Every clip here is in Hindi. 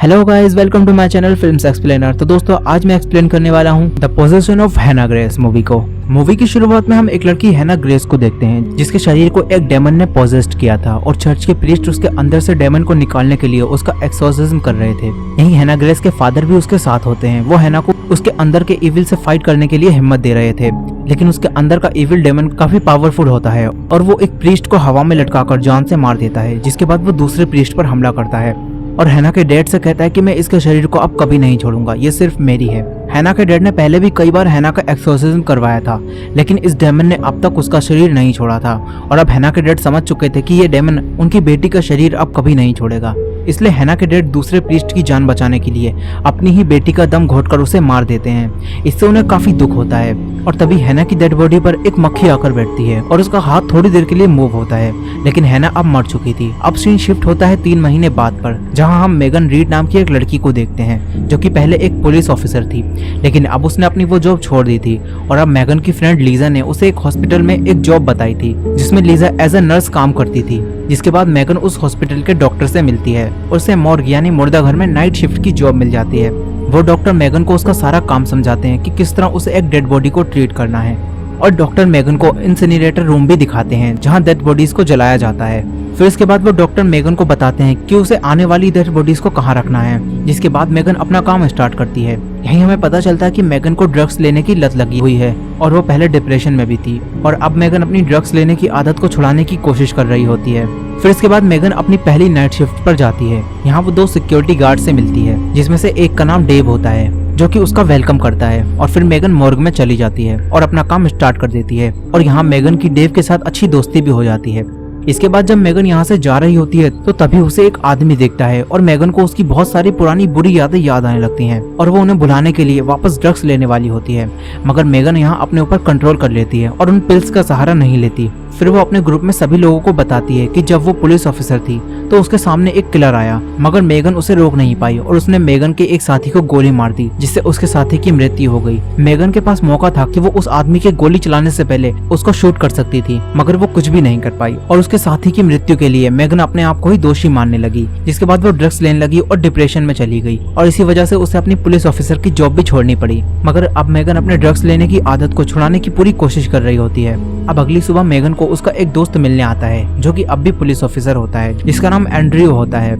Hello guys, welcome to my channel films explainer. तो दोस्तों, आज मैं एक्सप्लेन करने वाला हूँ the possession of Hannah Grace movie को। मूवी की शुरुआत में हम एक लड़की हैना ग्रेस को देखते हैं जिसके शरीर को एक डेमन ने पोजेस्ड किया था और चर्च के प्रीस्ट उसके अंदर से डेमन को निकालने के लिए उसका एक्सोर्सिज्म कर रहे थे। यही हैना ग्रेस के फादर भी उसके साथ होते हैं। वो हैना को उसके अंदर के इविल से फाइट करने के लिए हिम्मत दे रहे थे, लेकिन उसके अंदर का इविल डेमन काफी पावरफुल होता है और वो एक प्रीस्ट को हवा में लटकाकर जान से मार देता है, जिसके बाद वो दूसरे प्रीस्ट पर हमला करता है और हैना के डैड से कहता है कि मैं इसके शरीर को अब कभी नहीं छोड़ूंगा, ये सिर्फ मेरी है। हैना के डैड ने पहले भी कई बार हैना का एक्सोर्सिज्म करवाया था, लेकिन इस डेमन ने अब तक उसका शरीर नहीं छोड़ा था और अब हैना के डैड समझ चुके थे कि ये डेमन उनकी बेटी का शरीर अब कभी नहीं छोड़ेगा। इसलिए हैना के डैड दूसरे प्रीस्ट की जान बचाने के लिए अपनी ही बेटी का दम घोटकर उसे मार देते हैं। इससे उन्हें काफी दुख होता है और तभी हैना की डेड बॉडी पर एक मक्खी आकर बैठती है और उसका हाथ थोड़ी देर के लिए मूव होता है, लेकिन हैना अब मर चुकी थी। अब सीन शिफ्ट होता है 3 महीने बाद पर, जहां हम मेगन रीड नाम की एक लड़की को देखते हैं जो कि पहले एक पुलिस ऑफिसर थी, लेकिन अब उसने अपनी वो जॉब छोड़ दी थी और अब मेगन की फ्रेंड लीजा ने उसे एक हॉस्पिटल में एक जॉब बताई थी जिसमें लीजा एज ए नर्स काम करती थी। जिसके बाद मेगन उस हॉस्पिटल के डॉक्टर से मिलती है और उसे मॉर्ग यानी मुर्दा घर में नाइट शिफ्ट की जॉब मिल जाती है। वो डॉक्टर मेगन को उसका सारा काम समझाते हैं कि किस तरह उसे एक डेड बॉडी को ट्रीट करना है और डॉक्टर मेगन को इंसिनरेटर रूम भी दिखाते हैं जहां डेड बॉडीज को जलाया जाता है। फिर इसके बाद वो डॉक्टर मेगन को बताते हैं कि उसे आने वाली डेड बॉडीज को कहाँ रखना है, जिसके बाद मेगन अपना काम स्टार्ट करती है। यहीं हमें पता चलता है कि मेगन को ड्रग्स लेने की लत लगी हुई है और वो पहले डिप्रेशन में भी थी और अब मेगन अपनी ड्रग्स लेने की आदत को छुड़ाने की कोशिश कर रही होती है। फिर इसके बाद मेगन अपनी पहली नाइट शिफ्ट पर जाती है। यहाँ वो 2 सिक्योरिटी गार्ड से मिलती है, जिसमें से एक का नाम डेव होता है जो कि उसका वेलकम करता है और फिर मेगन मॉर्ग में चली जाती है और अपना काम स्टार्ट कर देती है और यहाँ मेगन की डेव के साथ अच्छी दोस्ती भी हो जाती है। इसके बाद जब मेगन यहाँ से जा रही होती है तो तभी उसे एक आदमी देखता है और मेगन को उसकी बहुत सारी पुरानी बुरी यादें याद आने लगती हैं और वो उन्हें भुलाने के लिए वापस ड्रग्स लेने वाली होती है, मगर मेगन यहाँ अपने ऊपर कंट्रोल कर लेती है और उन पिल्स का सहारा नहीं लेती। फिर वो अपने ग्रुप में सभी लोगों को बताती है कि जब वो पुलिस ऑफिसर थी तो उसके सामने एक किलर आया, मगर मेगन उसे रोक नहीं पाई और उसने मेगन के एक साथी को गोली मार दी, जिससे उसके साथी की मृत्यु हो गई। मेगन के पास मौका था कि वो उस आदमी के गोली चलाने से पहले उसको शूट कर सकती थी, मगर वो कुछ भी नहीं कर पाई और उसके साथी की मृत्यु के लिए मेगन अपने आप को ही दोषी मानने लगी। जिसके बाद वो ड्रग्स लेने लगी और डिप्रेशन में चली गई और इसी वजह से उसे अपनी पुलिस ऑफिसर की जॉब भी छोड़नी पड़ी। मगर अब मेगन अपने ड्रग्स लेने की आदत को छुड़ाने की पूरी कोशिश कर रही होती है। अब अगली सुबह मेगन को उसका एक दोस्त मिलने आता है जो कि अब भी पुलिस ऑफिसर होता है, जिसका नाम एंड्रयू होता है।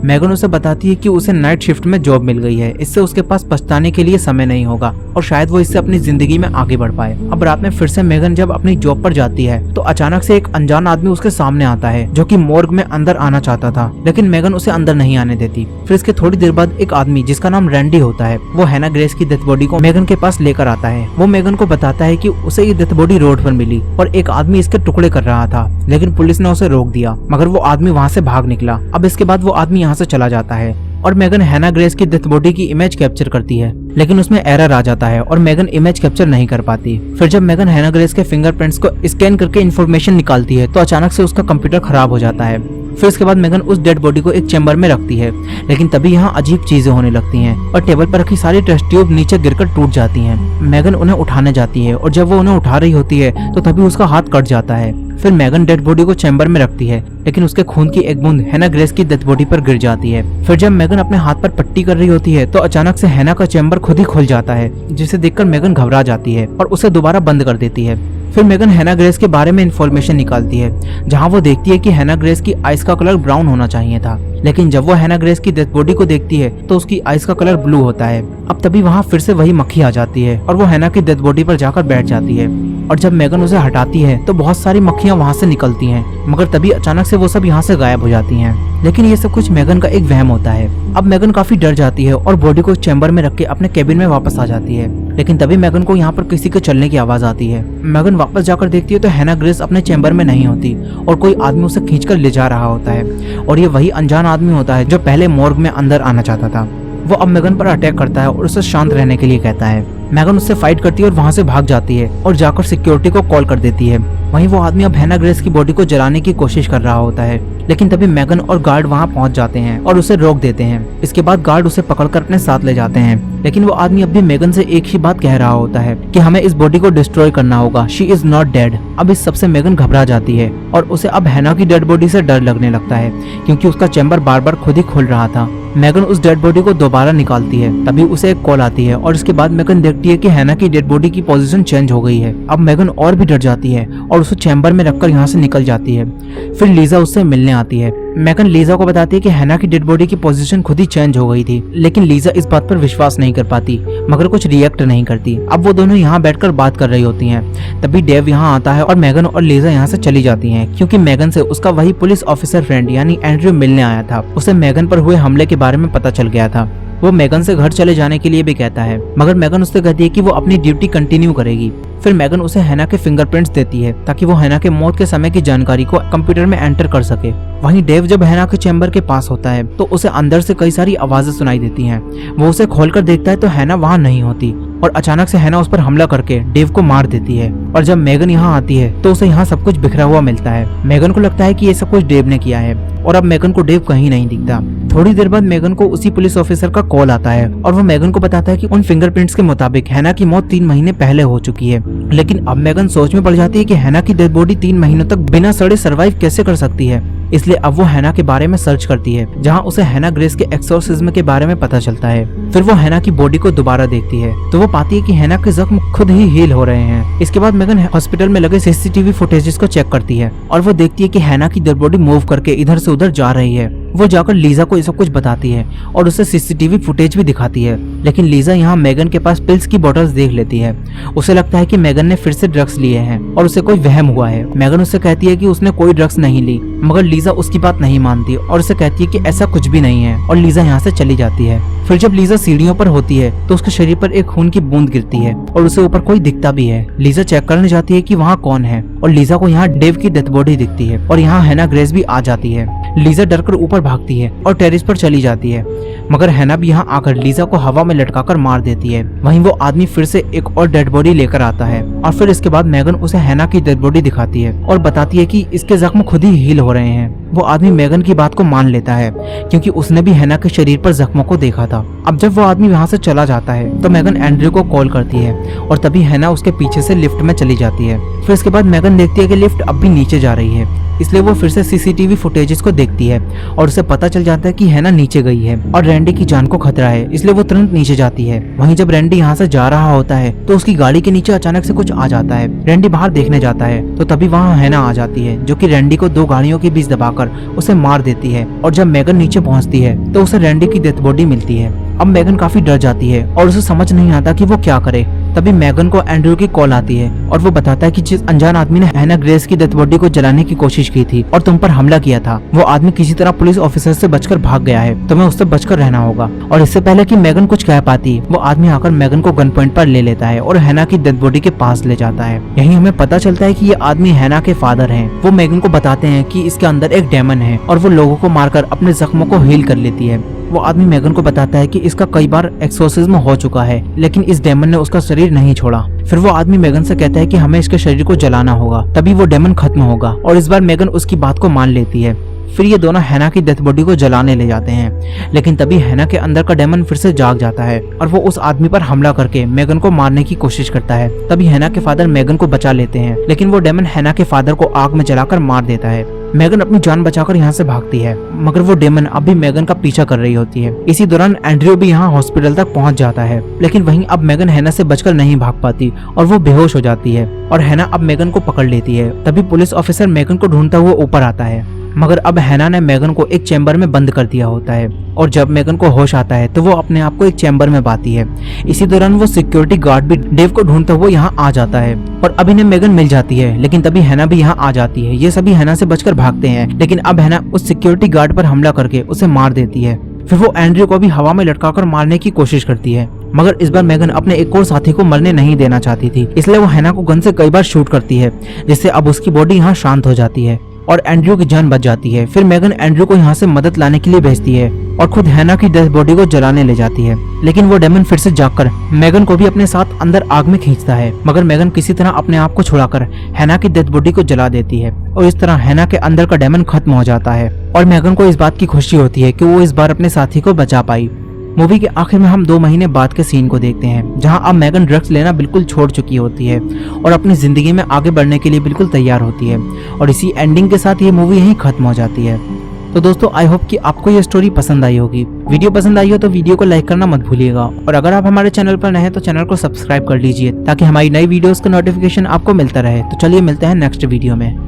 मेगन उसे बताती है कि उसे नाइट शिफ्ट में जॉब मिल गई है, इससे उसके पास पछताने के लिए समय नहीं होगा और शायद वो इससे अपनी जिंदगी में आगे बढ़ पाए। अब रात में फिर से मेगन जब अपनी जॉब पर जाती है तो अचानक से एक अनजान आदमी उसके सामने आता है जो कि मॉर्ग में अंदर आना चाहता था, लेकिन मेगन उसे अंदर नहीं आने देती। फिर इसके थोड़ी देर बाद एक आदमी जिसका नाम रैंडी होता है वो हैना ग्रेस की डेथ बॉडी को मेगन के पास लेकर आता है। वो मेगन को बताता है कि उसे ये डेथ बॉडी रोड पर मिली और एक आदमी इसके टुकड़े कर रहा था, लेकिन पुलिस ने उसे रोक दिया, मगर वो आदमी वहाँ से भाग निकला। अब इसके बाद वो आदमी यहाँ से चला जाता है और मेगन हैना ग्रेस की डेथ बॉडी की इमेज कैप्चर करती है, लेकिन उसमें एरर आ जाता है और मेगन इमेज कैप्चर नहीं कर पाती। फिर जब मेगन हैना ग्रेस के फिंगरप्रिंट्स को स्कैन करके इन्फॉर्मेशन निकालती है तो अचानक से उसका कंप्यूटर खराब हो जाता है। फिर इसके बाद मेगन उस डेड बॉडी को एक चेंबर में रखती है, लेकिन तभी यहाँ अजीब चीजें होने लगती हैं और टेबल पर रखी सारी टेस्ट ट्यूब नीचे गिरकर टूट जाती हैं। मेगन उन्हें उठाने जाती है और जब वो उन्हें उठा रही होती है तो तभी उसका हाथ कट जाता है। फिर मेगन डेड बॉडी को चेंबर में रखती है, लेकिन उसके खून की एक बूंद हैना ग्रेस की डेड बॉडी पर गिर जाती है। फिर जब मेगन अपने हाथ पर पट्टी कर रही होती है तो अचानक से हैना का चेंबर खुद ही खुल जाता है, जिसे देखकर मेगन घबरा जाती है और उसे दोबारा बंद कर देती है। फिर मेगन हैना ग्रेस के बारे में इंफॉर्मेशन निकालती है, जहां वो देखती है कि हैना ग्रेस की आइस का कलर ब्राउन होना चाहिए था, लेकिन जब वो हैना ग्रेस की डेथ बॉडी को देखती है तो उसकी आइस का कलर ब्लू होता है। अब तभी वहाँ फिर से वही मक्खी आ जाती है और वो हैना की डेथ बॉडी पर जाकर बैठ जाती है और जब मेगन उसे हटाती है तो बहुत सारी मक्खियाँ वहाँ से निकलती हैं, मगर तभी अचानक से वो सब यहाँ से गायब हो जाती हैं। लेकिन ये सब कुछ मेगन का एक वहम होता है। अब मेगन काफी डर जाती है और बॉडी को चैम्बर में रख के अपने केबिन में वापस आ जाती है, लेकिन तभी मेगन को यहाँ पर किसी के चलने की आवाज आती है। मेगन वापस जाकर देखती है तो हैना ग्रेस अपने चैम्बर में नहीं होती और कोई आदमी उसे खींचकर ले जा रहा होता है और ये वही अनजान आदमी होता है जो पहले मॉर्ग में अंदर आना चाहता था। वो अब मेगन पर अटैक करता है और उसे शांत रहने के लिए कहता है। मेगन उससे फाइट करती है और वहाँ से भाग जाती है और जाकर सिक्योरिटी को कॉल कर देती है। वहीं वो आदमी अब हैना ग्रेस की बॉडी को जलाने की कोशिश कर रहा होता है, लेकिन तभी मैगन और गार्ड वहाँ पहुँच जाते हैं और उसे रोक देते हैं। इसके बाद गार्ड उसे पकड़कर अपने साथ ले जाते हैं, लेकिन वो आदमी अब भी मैगन से एक ही बात कह रहा होता है कि हमें इस बॉडी को डिस्ट्रॉय करना होगा, शी इज नॉट डेड। अब इस सबसे मैगन घबरा जाती है और उसे अब हैना की डेड बॉडी से डर लगने लगता है, क्योंकि उसका चैम्बर बार बार खुद ही खुल रहा था। मैगन उस डेड बॉडी को दोबारा निकालती है, तभी उसे एक कॉल आती है और इसके बाद मैगन देखती है कि हैना की डेड बॉडी की पोजीशन चेंज हो गई है। अब मैगन और भी डर जाती है और उसे चैम्बर में रखकर यहाँ से निकल जाती है। फिर लीजा उससे मिलने आती है। मैगन लीजा को बताती है कि हैना की डेड बॉडी की पोजीशन खुद ही चेंज हो गई थी, लेकिन लीजा इस बात पर विश्वास नहीं कर पाती, मगर कुछ रिएक्ट नहीं करती। अब वो दोनों यहाँ बैठकर बात कर रही होती हैं। तभी डेव यहाँ आता है और मैगन और लीजा यहाँ से चली जाती हैं, क्योंकि मैगन से उसका वही पुलिस ऑफिसर फ्रेंड यानी एंड्रयू मिलने आया था। उसे मैगन पर हुए हमले के बारे में पता चल गया था। वो मैगन से घर चले जाने के लिए भी कहता है, मगर मैगन उससे कहती है कि वो अपनी ड्यूटी कंटिन्यू करेगी। फिर मैगन उसे हैना के फिंगरप्रिंट्स देती है ताकि वो हैना के मौत के समय की जानकारी को कंप्यूटर में एंटर कर सके। वहीं डेव जब हैना के चैम्बर के पास होता है तो उसे अंदर से कई सारी आवाजें सुनाई देती हैं। वो उसे खोलकर देखता है तो हैना वहाँ नहीं होती और अचानक से हैना उस पर हमला करके डेव को मार देती है। और जब मैगन यहाँ आती है तो उसे यहाँ सब कुछ बिखरा हुआ मिलता है। मैगन को लगता है कि ये सब कुछ डेव ने किया है और अब मैगन को डेव कहीं नहीं दिखता। थोड़ी देर बाद मैगन को उसी पुलिस ऑफिसर का कॉल आता है और वो मैगन को बताता है कि उन फिंगरप्रिंट्स के मुताबिक हैना की मौत 3 महीने पहले हो चुकी है। लेकिन अब मैगन सोच में पड़ जाती है कि हैना की डेड बॉडी 3 महीनों तक बिना सड़े सरवाइव कैसे कर सकती है। इसलिए अब वो हैना के बारे में सर्च करती है, जहाँ उसे हैना ग्रेस के एक्सोर्सिज्म के बारे में पता चलता है। फिर वो हैना की बॉडी को दोबारा देखती है तो वो पाती है कि हैना के जख्म खुद ही हील हो रहे हैं। इसके बाद मैगन हॉस्पिटल में लगे सीसीटीवी फुटेजेस को चेक करती है और वो देखती है कि हैना की डेड बॉडी मूव करके इधर से उधर जा रही है। वो जाकर लीजा को ये सब कुछ बताती है और उसे सीसीटीवी फुटेज भी दिखाती है, लेकिन लीजा यहाँ मैगन के पास पिल्स की बोतल्स देख लेती है। उसे लगता है कि मैगन ने फिर से ड्रग्स लिए हैं और उसे कोई वहम हुआ है। मैगन उससे कहती है कि उसने कोई ड्रग्स नहीं ली, मगर लीजा उसकी बात नहीं मानती और उसे कहती है कि ऐसा कुछ भी नहीं है और लीजा यहाँ से चली जाती है। फिर जब लीजा सीढ़ियों पर होती है तो उसके शरीर पर एक खून की बूंद गिरती है और उसे ऊपर कोई दिखता भी है। लीजा चेक करने जाती है कि वहाँ कौन है और लीजा को यहाँ डेव की डेथ बॉडी दिखती है और यहाँ हैना ग्रेस भी आ जाती है। लीजा डरकर ऊपर भागती है और टेरेस पर चली जाती है, मगर हैना भी यहाँ आकर लीजा को हवा में लटकाकर मार देती है। वहीं वो आदमी फिर से एक और डेड बॉडी लेकर आता है और फिर इसके बाद मैगन उसे हैना की डेड बॉडी दिखाती है और बताती है कि इसके जख्म खुद ही हील हो रहे हैं। वो आदमी मैगन की बात को मान लेता है क्योंकि उसने भी हैना के शरीर पर जख्मों को देखा था। अब जब वो आदमी वहाँ से चला जाता है तो मैगन एंड्रयू को कॉल करती है और तभी हैना उसके पीछे से लिफ्ट में चली जाती है। फिर इसके बाद मैगन देखती है कि लिफ्ट अब भी नीचे जा रही है, इसलिए वो फिर से सीसीटीवी फुटेजेस को देखती है और उसे पता चल जाता है कि हैना नीचे गई है और रैंडी की जान को खतरा है, इसलिए वो तुरंत नीचे जाती है। वहीं जब रैंडी यहाँ से जा रहा होता है तो उसकी गाड़ी के नीचे अचानक से कुछ आ जाता है। रैंडी बाहर देखने जाता है तो तभी वहाँ हैना आ जाती है, जो कि रैंडी को 2 गाड़ियों के बीच दबाकर उसे मार देती है। और जब मैगन नीचे पहुँचती है तो उसे रैंडी की डेथ बॉडी मिलती है। अब मैगन काफी डर जाती है और उसे समझ नहीं आता कि वो क्या करे। तभी मैगन को एंड्रयू की कॉल आती है और वो बताता है कि जिस अनजान आदमी ने हैना ग्रेस की डेथ बॉडी को जलाने की कोशिश की थी और तुम पर हमला किया था, वो आदमी किसी तरह पुलिस ऑफिसर से बचकर भाग गया है। तुम्हें उससे बचकर रहना होगा। और इससे पहले कि मैगन कुछ कह पाती, वो आदमी आकर मैगन को गन पॉइंट पर ले लेता है और हैना की डेथ बॉडी के पास ले जाता है। यहीं हमें पता चलता है कि ये आदमी हैना के फादर हैं। वो मैगन को बताते हैं कि इसके अंदर एक डेमन है और वो लोगों को मारकर अपने जख्मों को हील कर लेती है। वो आदमी मैगन को बताता है कि इसका कई बार एक्सोर्सिज्म हो चुका है, लेकिन इस डेमन ने उसका शरीर नहीं छोड़ा। फिर वो आदमी मैगन से कहता है कि हमें इसके शरीर को जलाना होगा, तभी वो डेमन खत्म होगा। और इस बार मैगन उसकी बात को मान लेती है। फिर ये दोनों हैना की डेथ बॉडी को जलाने ले जाते हैं, लेकिन तभी हैना के अंदर का डेमन फिर से जाग जाता है और वो उस आदमी पर हमला करके मैगन को मारने की कोशिश करता है। तभी हैना के फादर मैगन को बचा लेते हैं, लेकिन वो डेमन हैना के फादर को आग में जलाकर मार देता है। मैगन अपनी जान बचाकर यहाँ से भागती है, मगर वो डेमन अब भी मैगन का पीछा कर रही होती है। इसी दौरान एंड्रयू भी यहाँ हॉस्पिटल तक पहुँच जाता है, लेकिन वहीं अब मैगन हैना से बचकर नहीं भाग पाती और वो बेहोश हो जाती है और हैना अब मैगन को पकड़ लेती है। तभी पुलिस ऑफिसर मैगन को ढूंढता हुआ ऊपर आता है, मगर अब हैना ने मैगन को एक चैम्बर में बंद कर दिया होता है और जब मैगन को होश आता है तो वो अपने आप को एक चैम्बर में पाती है। इसी दौरान वो सिक्योरिटी गार्ड भी डेव को ढूंढता हुआ यहाँ आ जाता है और अब इन्हें मैगन मिल जाती है, लेकिन तभी हैना भी यहाँ आ जाती है। ये सभी हैना से बचकर भागते हैं, लेकिन अब हैना उस सिक्योरिटी गार्ड पर हमला करके उसे मार देती है। फिर वो एंड्रयू को भी हवा में लटकाकर मारने की कोशिश करती है, मगर इस बार मैगन अपने एक और साथी को मरने नहीं देना चाहती थी, इसलिए वो हैना को गन से कई बार शूट करती है, जिससे अब उसकी बॉडी यहाँ शांत हो जाती है और एंड्रयू की जान बच जाती है। फिर मैगन एंड्रयू को यहाँ से मदद लाने के लिए भेजती है और खुद हैना की डेथ बॉडी को जलाने ले जाती है। लेकिन वो डेमन फिर से जागकर मेगन को भी अपने साथ अंदर आग में खींचता है, मगर मेगन किसी तरह अपने आप को छुड़ाकर हैना की डेड बॉडी को जला देती है और इस तरह हैना के अंदर का डेमन खत्म हो जाता है और मेगन को इस बात की खुशी होती है कि वो इस बार अपने साथी को बचा पाई। मूवी के आखिर में हम 2 महीने बाद के सीन को देखते हैं, जहां अब मेगन ड्रग्स लेना बिल्कुल छोड़ चुकी होती है और अपनी जिंदगी में आगे बढ़ने के लिए बिल्कुल तैयार होती है और इसी एंडिंग के साथ ये मूवी यहीं खत्म हो जाती है। तो दोस्तों आई होप कि आपको ये स्टोरी पसंद आई होगी। वीडियो पसंद आई हो तो वीडियो को लाइक करना मत भूलिएगा और अगर आप हमारे चैनल पर नए हैं तो चैनल को सब्सक्राइब कर लीजिए ताकि हमारी नई वीडियोस का नोटिफिकेशन आपको मिलता रहे। तो चलिए मिलते हैं नेक्स्ट वीडियो में।